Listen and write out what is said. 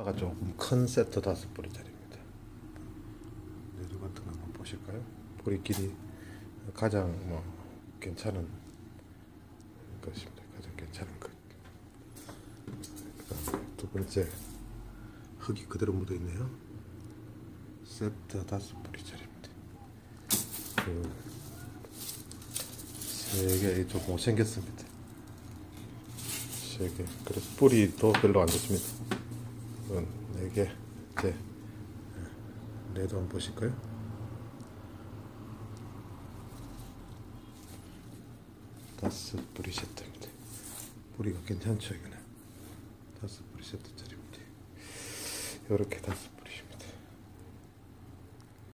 가 조금 큰 세트 5뿌리짜리입니다. 내두 같은 거 한번 보실까요? 뿌리 길이 가장 괜찮은 것입니다. 가장 괜찮은 것. 그다음에 두 번째, 흙이 그대로 묻어 있네요. 세트 5뿌리짜리입니다. 세 개 좀 못생겼습니다. 세 개. 그래서 뿌리도 별로 안 좋습니다. 4개. 이제 레드 한번 보실까요? 다섯 뿌리 세트입니다. 뿌리가 괜찮죠, 이거는. 5뿌리 세트짜리입니다. 이렇게 5